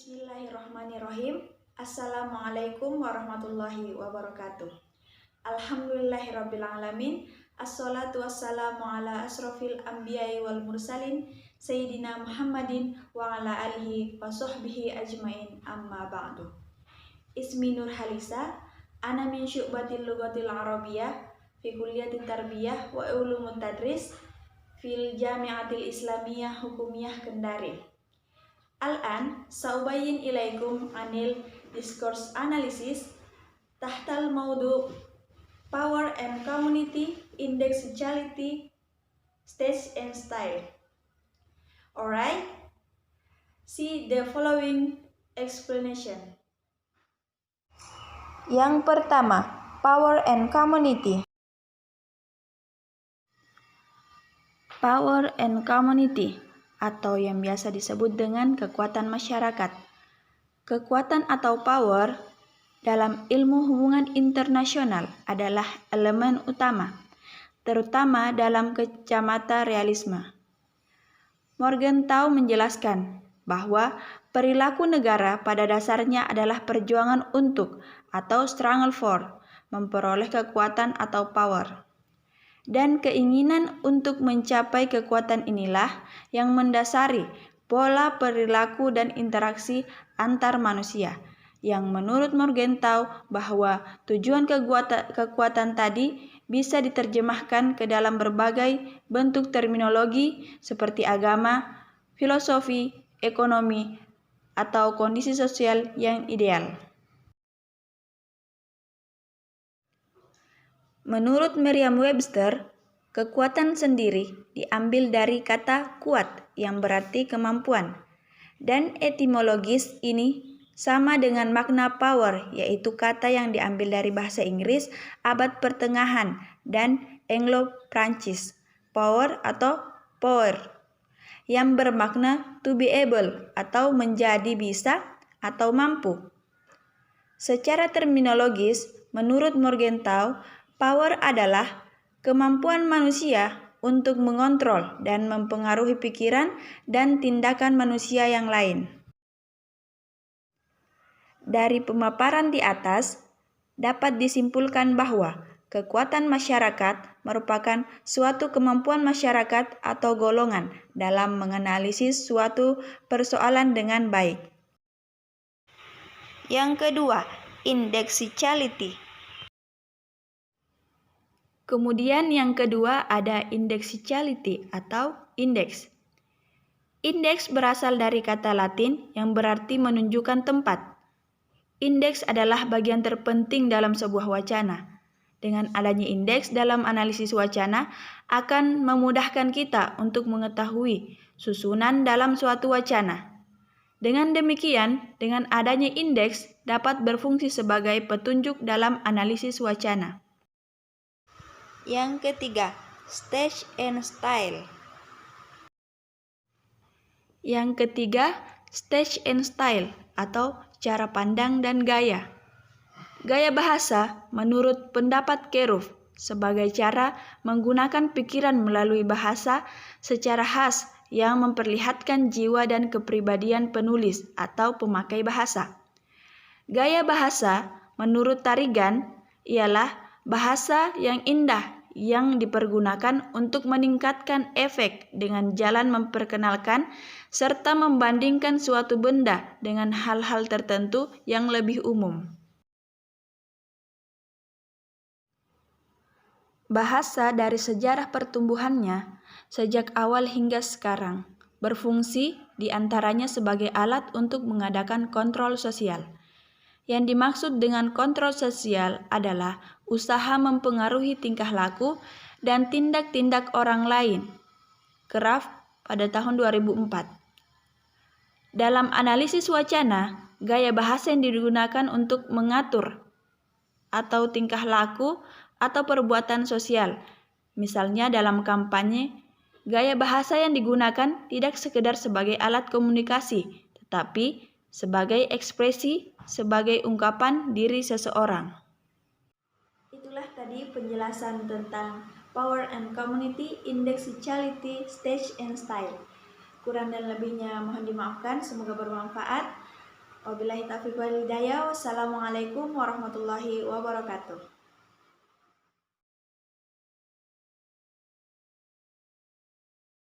Bismillahirrahmanirrahim. Assalamualaikum warahmatullahi wabarakatuh. Alhamdulillahirrabbilalamin. Assalatu wassalamu ala asrofil anbiya'i wal mursalin Sayyidina Muhammadin wa ala alihi wa sahbihi ajmain, amma ba'du. Ismi Nur Halisa, ana min syu'batil lugatil arabiyah fi kulliyatit tarbiyah wa ulumut tadris fil jami'atil islamiyah hukumiyah Kendari. Al-an saubayin ilaikum anil discourse analysis tahtal maudu power and community indexicality stage and style. Alright, see the following explanation. Yang pertama, power and community. Power and community atau yang biasa disebut dengan kekuatan masyarakat. Kekuatan atau power dalam ilmu hubungan internasional adalah elemen utama, terutama dalam kacamata realisme. Morgenthau menjelaskan bahwa perilaku negara pada dasarnya adalah perjuangan untuk atau struggle for memperoleh kekuatan atau power. Dan keinginan untuk mencapai kekuatan inilah yang mendasari pola perilaku dan interaksi antar manusia, yang menurut Morgenthau bahwa tujuan kekuatan tadi bisa diterjemahkan ke dalam berbagai bentuk terminologi seperti agama, filosofi, ekonomi, atau kondisi sosial yang ideal. Menurut Merriam-Webster, kekuatan sendiri diambil dari kata kuat yang berarti kemampuan, dan etimologis ini sama dengan makna power, yaitu kata yang diambil dari bahasa Inggris abad pertengahan dan Anglo-Prancis, power atau power, yang bermakna to be able atau menjadi bisa atau mampu. Secara terminologis, menurut Morgenthau, power adalah kemampuan manusia untuk mengontrol dan mempengaruhi pikiran dan tindakan manusia yang lain. Dari pemaparan di atas, dapat disimpulkan bahwa kekuatan masyarakat merupakan suatu kemampuan masyarakat atau golongan dalam menganalisis suatu persoalan dengan baik. Yang kedua, indexicality. Kemudian yang kedua ada indexicality atau indeks. Indeks berasal dari kata Latin yang berarti menunjukkan tempat. Indeks adalah bagian terpenting dalam sebuah wacana. Dengan adanya indeks dalam analisis wacana akan memudahkan kita untuk mengetahui susunan dalam suatu wacana. Dengan demikian, dengan adanya indeks dapat berfungsi sebagai petunjuk dalam analisis wacana. Yang ketiga, stage and style. Yang ketiga, stage and style atau cara pandang dan gaya. Gaya bahasa menurut pendapat Keruf sebagai cara menggunakan pikiran melalui bahasa secara khas yang memperlihatkan jiwa dan kepribadian penulis atau pemakai bahasa. Gaya bahasa menurut Tarigan ialah bahasa yang indah yang dipergunakan untuk meningkatkan efek dengan jalan memperkenalkan serta membandingkan suatu benda dengan hal-hal tertentu yang lebih umum. Bahasa dari sejarah pertumbuhannya sejak awal hingga sekarang berfungsi diantaranya sebagai alat untuk mengadakan kontrol sosial. Yang dimaksud dengan kontrol sosial adalah usaha mempengaruhi tingkah laku dan tindak-tindak orang lain. Kraft pada tahun 2004. Dalam analisis wacana, gaya bahasa yang digunakan untuk mengatur atau tingkah laku atau perbuatan sosial. Misalnya dalam kampanye, gaya bahasa yang digunakan tidak sekedar sebagai alat komunikasi, tetapi sebagai ekspresi, sebagai ungkapan diri seseorang. Itulah tadi penjelasan tentang power and community, indexicality, stage and style. Kurang dan lebihnya mohon dimaafkan, semoga bermanfaat. Wabillahi taufiq wal hidayah. Wassalamualaikum warahmatullahi wabarakatuh.